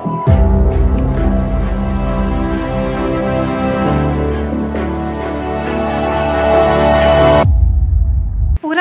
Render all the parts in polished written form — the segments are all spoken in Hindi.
पूरा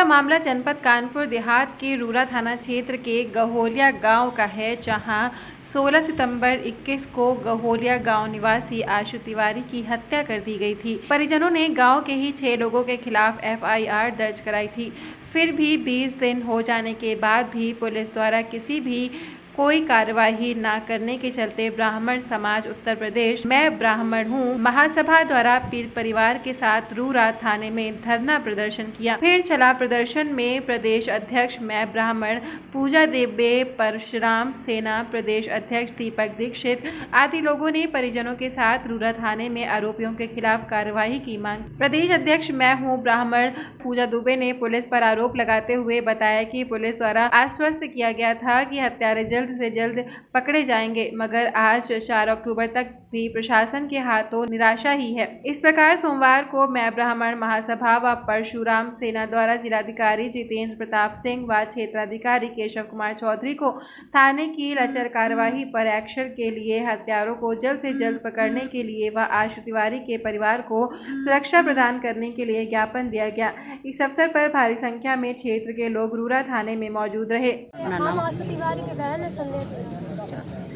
मामला जनपद कानपुर देहात के रूरा थाना क्षेत्र के गहोलिया गांव का है, जहां 16 सितंबर 21 को गहोलिया गांव निवासी आशु तिवारी की हत्या कर दी गई थी। परिजनों ने गांव के ही 6 लोगों के खिलाफ FIR दर्ज कराई थी। फिर भी 20 दिन हो जाने के बाद भी पुलिस द्वारा किसी भी कोई कार्यवाही न करने के चलते ब्राह्मण समाज उत्तर प्रदेश मैं ब्राह्मण हूँ महासभा द्वारा पीड़ित परिवार के साथ रूरा थाने में धरना प्रदर्शन किया। फिर चला प्रदर्शन में प्रदेश अध्यक्ष मैं ब्राह्मण पूजा देवे, परशुराम सेना प्रदेश अध्यक्ष दीपक दीक्षित आदि लोगों ने परिजनों के साथ रूरा थाने में आरोपियों के खिलाफ कार्यवाही की मांग। प्रदेश अध्यक्ष मैं हूँ ब्राह्मण पूजा दुबे ने पुलिस पर आरोप लगाते हुए बताया कि पुलिस द्वारा आश्वस्त किया गया था कि हत्यारे जल्द से जल्द पकड़े जाएंगे, मगर आज 4 अक्टूबर तक भी प्रशासन के हाथों निराशा ही है। इस प्रकार सोमवार को मैं ब्राह्मण महासभा व परशुराम सेना द्वारा जिलाधिकारी जितेंद्र प्रताप सिंह व क्षेत्राधिकारी केशव कुमार चौधरी को थाने की लचर कार्यवाही पर एक्शन के लिए हत्यारों को जल्द से जल्द पकड़ने के लिए व आशु तिवारी के परिवार को सुरक्षा प्रदान करने के लिए ज्ञापन दिया गया। इस अवसर पर भारी संख्या में क्षेत्र के लोग रूरा थाने में मौजूद रहे। आशु तिवारी के बहन है संदेश।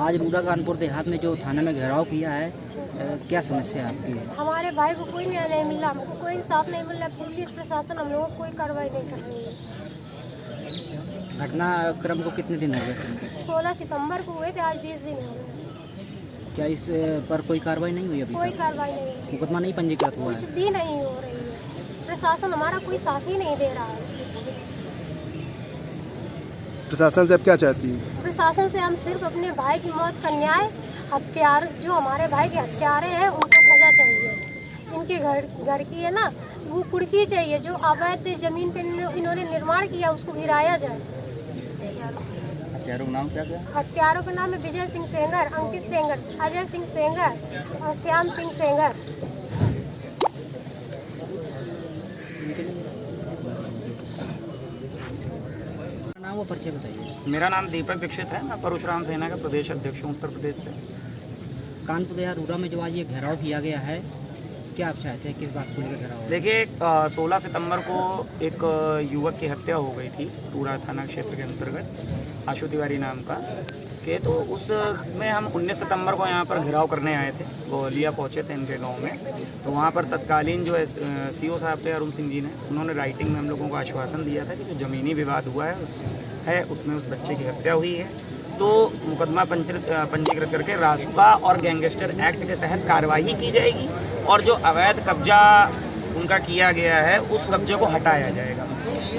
आज रूरा कानपुर देहात में जो थाने में घेराव किया है, क्या समस्या है आपकी? हमारे भाई को कोई न्याय नहीं मिल रहा, हमको कोई इंसाफ नहीं मिल रहा। पुलिस प्रशासन हम लोगों को कोई कार्रवाई नहीं कर रही है। घटना क्रम को कितने दिन हो गए? 16 सितंबर को हुए थे, आज 20 दिन हो गए। क्या इस पर कोई कार्रवाई नहीं हुई अभी? कोई कार्रवाई नहीं, मुकदमा नहीं पंजीकृत हुआ? कुछ भी नहीं हो रही है। प्रशासन हमारा कोई साथ ही नहीं दे रहा है। प्रशासन से आप क्या चाहती हैं? प्रशासन से हम सिर्फ अपने भाई की मौत का न्याय, हत्यार जो हमारे भाई के हत्यारे हैं उनको सजा चाहिए। इनके घर की है ना वो कुड़की चाहिए, जो अवैध जमीन पे इन्होंने निर्माण किया उसको गिराया जाए। हत्यारों का नाम क्या? हत्यारों का नाम है विजय सिंह सेंगर, अंकित सेंगर, अजय सिंह सेंगर और श्याम सिंह सेंगर। नाम वो परिचय बताइए। मेरा नाम दीपक दीक्षित है, मैं परशुराम सेना का प्रदेश अध्यक्ष हूँ उत्तर प्रदेश से। कानपुर देहात रूरा में जो आज ये घेराव किया गया है, क्या आप चाहते हैं, किस बात को लेकर घेराव? देखिए 16 सितंबर को एक युवक की हत्या हो गई थी रूरा थाना क्षेत्र के अंतर्गत, आशु तिवारी नाम का के। तो उसमें हम 19 सितंबर को यहाँ पर घेराव करने आए थे, गोलिया पहुँचे थे इनके गांव में। तो वहाँ पर तत्कालीन जो CO साहब थे अरुण सिंह जी ने, उन्होंने राइटिंग में हम लोगों को आश्वासन दिया था कि जो ज़मीनी विवाद हुआ है उसमें उस बच्चे की हत्या हुई है, तो मुकदमा पंजीकृत करके रासुका और गैंगस्टर एक्ट के तहत कार्रवाई की जाएगी और जो अवैध कब्जा उनका किया गया है उस कब्जे को हटाया जाएगा।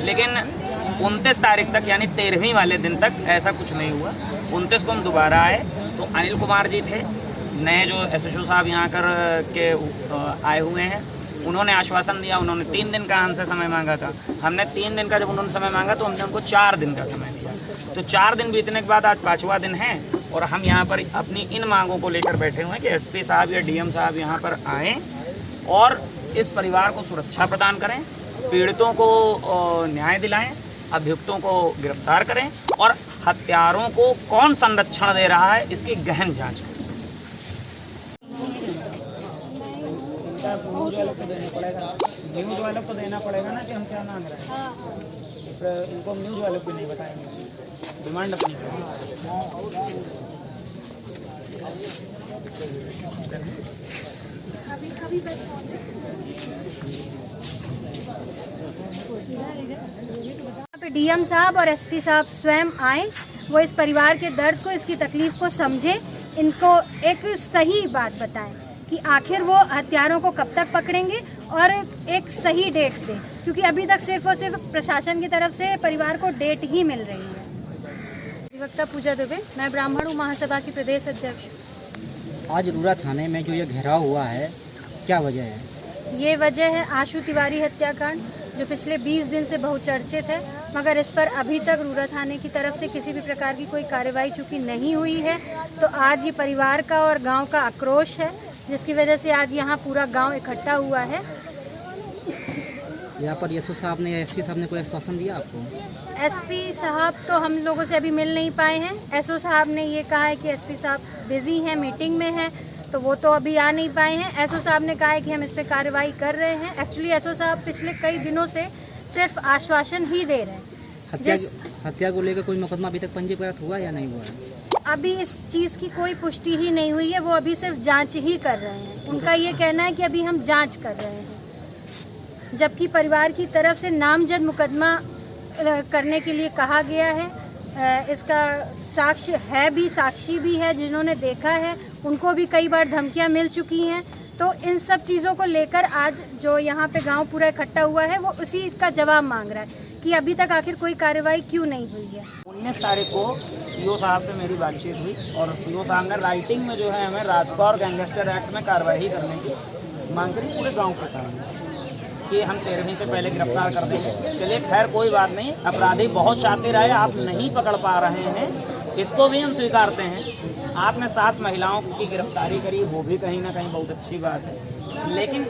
लेकिन 29 तारीख तक यानी 13वीं वाले दिन तक ऐसा कुछ नहीं हुआ। 29 को हम दोबारा आए तो अनिल कुमार जी थे, नए जो SHO साहब यहाँ कर के आए हुए हैं, उन्होंने आश्वासन दिया। उन्होंने 3 दिन का हमसे समय मांगा था। हमने 3 दिन का जब उन्होंने समय मांगा तो हमने उनको 4 दिन का समय दिया। तो 4 दिन बीतने के बाद आज 5वां दिन है और हम यहाँ पर अपनी इन मांगों को लेकर बैठे हुए हैं कि SP साहब या DM साहब यहाँ पर आएँ और इस परिवार को सुरक्षा प्रदान करें, पीड़ितों को न्याय दिलाएं, अभियुक्तों को गिरफ्तार करें और हत्यारों को कौन संरक्षण दे रहा है इसकी गहन जाँच करें। न्यूज़ वालों को देना पड़ेगा ना कि हम क्या मांग रहे हैं। इनको न्यूज़ वालों को नहीं बताएंगे, डिमांड अपनी DM साहब और SP साहब स्वयं आए, वो इस परिवार के दर्द को, इसकी तकलीफ को समझे, इनको एक सही बात बताएं कि आखिर वो हत्यारों को कब तक पकड़ेंगे और एक सही डेट दें, क्योंकि अभी तक सिर्फ और सिर्फ प्रशासन की तरफ से परिवार को डेट ही मिल रही है। अधिवक्ता पूजा दुबे, मैं ब्राह्मण हूँ, महासभा की प्रदेश अध्यक्ष। आज रूरा थाने में जो ये घेराव हुआ है, क्या वजह है? ये वजह है आशु तिवारी हत्याकांड, जो पिछले 20 दिन से बहुचर्चित है, मगर इस पर अभी तक रूरा थाने की तरफ से किसी भी प्रकार की कोई कार्रवाई चूँकि नहीं हुई है, तो आज ये परिवार का और गांव का आक्रोश है, जिसकी वजह से आज यहाँ पूरा गांव इकट्ठा हुआ है। यहाँ पर यशो साहब ने, एसपी साहब ने कोई आश्वासन दिया आपको? एसपी साहब तो हम लोगों से अभी मिल नहीं पाए हैं। एसओ साहब ने ये कहा है कि एसपी साहब बिजी हैं, मीटिंग में हैं, तो वो तो अभी आ नहीं पाए हैं। एसओ साहब ने कहा है कि हम इस पर कार्रवाई कर रहे हैं। एक्चुअली एसओ साहब पिछले कई दिनों से सिर्फ आश्वासन ही दे रहे हैं। हत्या को लेकर कोई मुकदमा अभी तक पंजीकृत हुआ या नहीं हुआ है? अभी इस चीज़ की कोई पुष्टि ही नहीं हुई है, वो अभी सिर्फ जांच ही कर रहे हैं। उनका ये कहना है कि अभी हम जांच कर रहे हैं, जबकि परिवार की तरफ से नामजद मुकदमा करने के लिए कहा गया है। इसका साक्ष्य है भी, साक्षी भी है जिन्होंने देखा है, उनको भी कई बार धमकियां मिल चुकी हैं। तो इन सब चीज़ों को लेकर आज जो यहाँ पे गांव पूरा इकट्ठा हुआ है, वो उसी का जवाब मांग रहा है कि अभी तक आखिर कोई कार्रवाई क्यों नहीं हुई है। 19 तारीख को सीओ साहब से मेरी बातचीत हुई और सीओ साहब ने राइटिंग में जो है हमें राजस्व और गैंगस्टर एक्ट में कार्रवाई करने की मांग करी पूरे गाँव के सामने कि हम 13वीं से पहले गिरफ्तार कर देंगे। चलिए खैर कोई बात नहीं, अपराधी बहुत शातिर आए, आप नहीं पकड़ पा रहे हैं, इसको भी हम स्वीकारते हैं। आपने 7 महिलाओं की गिरफ्तारी करी, वो भी कहीं ना कहीं बहुत अच्छी बात है। लेकिन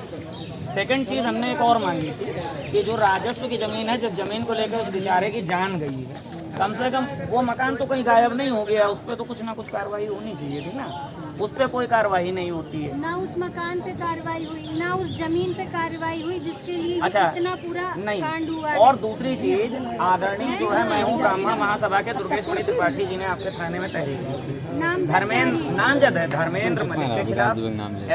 सेकंड चीज़ हमने एक और मांगी थी कि जो राजस्व की ज़मीन है, जिस ज़मीन को लेकर उस बेचारे की जान गई है, कम से कम वो मकान तो कहीं गायब नहीं हो गया, उस पर तो कुछ ना कुछ कार्रवाई होनी चाहिए थी ना। उस पर कोई कार्रवाई नहीं होती है। ना उस मकान पे कार्रवाई हुई, ना उस जमीन पे कार्रवाई हुई जिसके लिए अच्छा, इतना पूरा नहीं। कांड हुआ है। और दूसरी चीज, आदरणीय जो है मैं हूँ ब्राह्मण महासभा के दुर्गेश मणि त्रिपाठी जी ने आपके थाने में तहरीर की, धर्मेंद्र नामजद है, धर्मेंद्र मलिक के खिलाफ,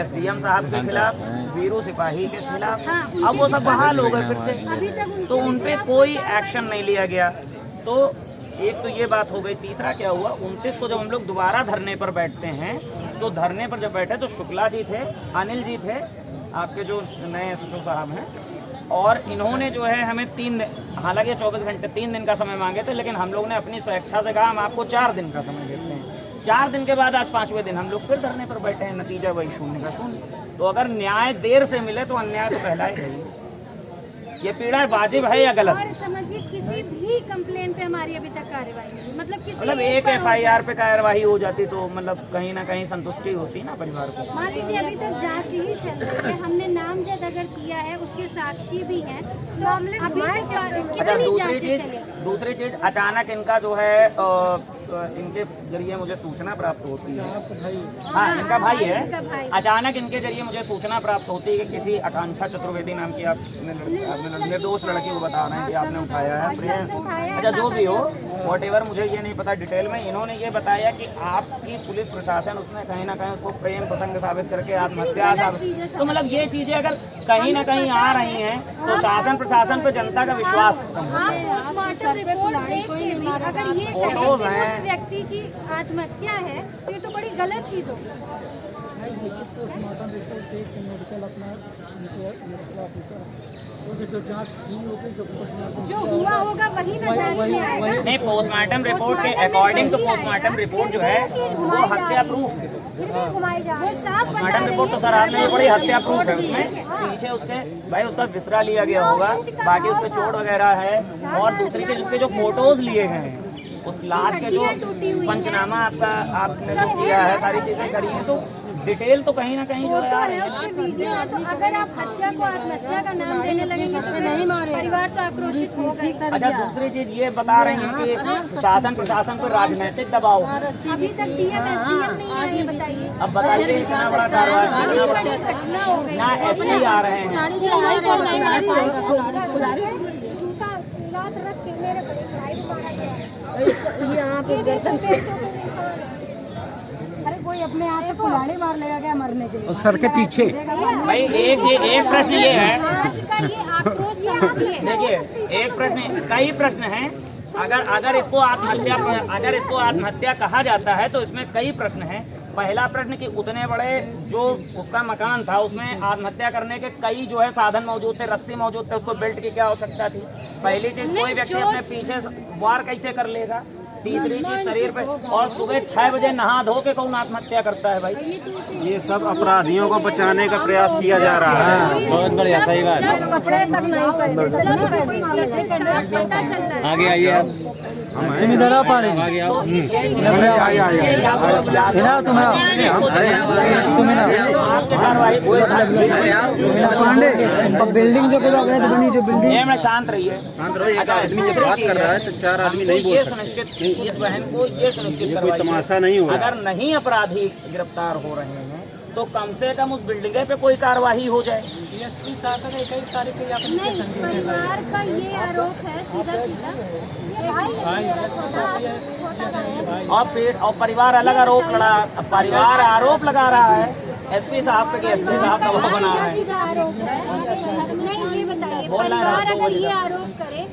SDM साहब के खिलाफ, वीरू सिपाही के खिलाफ। अब वो सब बहाल हो गए फिर से, तो उन पे कोई एक्शन नहीं लिया गया। तो एक तो ये बात हो गई। तीसरा क्या हुआ, 29 को जब हम लोग दोबारा धरने पर बैठते हैं, तो धरने पर जब बैठे तो शुक्ला जी थे, अनिल जी थे, आपके जो नए SHO साहब हैं, और इन्होंने जो है हमें 3 हालांकि 24 घंटे 3 दिन का समय मांगे थे, लेकिन हम लोग ने अपनी स्वेच्छा से कहा हम आपको 4 दिन का समय देते हैं। 4 दिन के बाद आज 5वें दिन हम लोग फिर धरने पर बैठे हैं, नतीजा वही 0 का 0। तो अगर न्याय देर से मिले तो अन्याय तो पहला ही रहेगी। ये पीड़ा वाजिब है या गलत? और समझिए किसी भी कंप्लेन पे हमारी अभी तक कार्रवाई नहीं, मतलब एक FIR पे कार्रवाई हो जाती तो मतलब कहीं ना कहीं संतुष्टि होती ना परिवार को। मान लीजिए अभी तक जांच ही चल रही है, हमने नामजद अगर किया है, उसके साक्षी भी हैं, तो अभी अच्छा, दूसरी चीज अचानक इनका जो है इनके जरिए मुझे सूचना प्राप्त होती है, हाँ इनका भाई है, अचानक इनके जरिए मुझे सूचना प्राप्त होती है कि किसी आकांक्षा चतुर्वेदी नाम की आपने निर्दोष लड़की को बता रहे हैं कि आपने उठाया है। अच्छा जो भी हो, वॉटेवर, मुझे ये नहीं पता डिटेल में। इन्होंने ये बताया कि आपकी पुलिस प्रशासन उसने कहीं ना कहीं उसको प्रेम प्रसंग साबित करके आत्महत्या साबित, तो मतलब ये चीजें अगर कहीं ना कहीं आ रही हैं तो शासन प्रशासन पे जनता का विश्वास खत्म हो गया। फोटोज हैं, व्यक्ति की आत्महत्या है, तो ये तो बड़ी गलत चीज होगी। जो हुआ होगा वही ना जांच में आएगा। नहीं, पोस्टमार्टम रिपोर्ट के अकॉर्डिंग तो पोस्टमार्टम रिपोर्ट जो है वो हत्या प्रूफ है। पोस्टमार्टम रिपोर्ट तो सर आपने बड़ी हत्या प्रूफ है, उसमें पीछे उसके भाई उसका विसरा लिया गया होगा, बाकी उसके चोट वगैरह है। और दूसरी चीज उसके जो फोटोज लिए गए हैं, उस लाश के जो पंचनामा आपने जो किया है, सारी चीजें करी हैं, तो डिटेल तो कहीं ना कहीं जो है तो अगर आप हत्या को आत्महत्या का नाम देने लगेंगे तो नहीं मारे, परिवार तो आक्रोशित होगा। अच्छा दूसरी चीज ये बता रही हैं कि शासन प्रशासन पर राजनीतिक दबाव, अभी तक DM SDM नहीं आए, ये बताइए। अब बताइए इतना बड़ा कार्रवाई ना SP आ रहे हैं। अरे कोई अपने हाथ से कुल्हाड़ी मार लेगा क्या मरने के लिए? सर के पीछे भाई एक प्रश्न ये है, आज का ये आक्रोश समझिए। देखिए एक प्रश्न, कई प्रश्न हैं। अगर इसको आत्महत्या कहा जाता है तो इसमें कई प्रश्न हैं। पहला प्रश्न कि उतने बड़े जो उसका मकान था उसमें आत्महत्या करने के कई जो है साधन मौजूद थे, रस्सी मौजूद थे, उसको बेल्ट की क्या आवश्यकता थी? पहली चीज, कोई व्यक्ति अपने पीछे वार कैसे कर लेगा? तीसरी चीज, शरीर पे, और सुबह 6 बजे नहा धो के कौन आत्महत्या करता है भाई? ये सब अपराधियों को बचाने का प्रयास किया जा रहा है। बहुत बढ़िया, सही बात। पकड़े तक नहीं, आगे आइए आप। तुम इधर आओ पानी पांडे बिल्डिंग जो बनी जो बिल्डिंग शांत रहिए। शांत रहो, एक आदमी जब बात कर रहा है तो चार आदमी नहीं बोल ये सकते। सुनिश्चित इस बहन को ये सुनिश्चित कोई करवाइए, तमाशा नहीं हो रहा। अगर नहीं अपराधी गिरफ्तार हो रहे हैं तो कम से कम उस बिल्डिंग पे कोई कार्रवाई हो जाए। नहीं, परिवार का ये आरोप है सीधा सीधा, ये भाई है, छोटा भाई है। और परिवार अलग परिवार आरोप लगा रहा है एसपी साहब पे कि एसपी साहब का वो बना है। सीधा आरोप है। नहीं, ये बताइए, परिवार अगर ये आरोप करे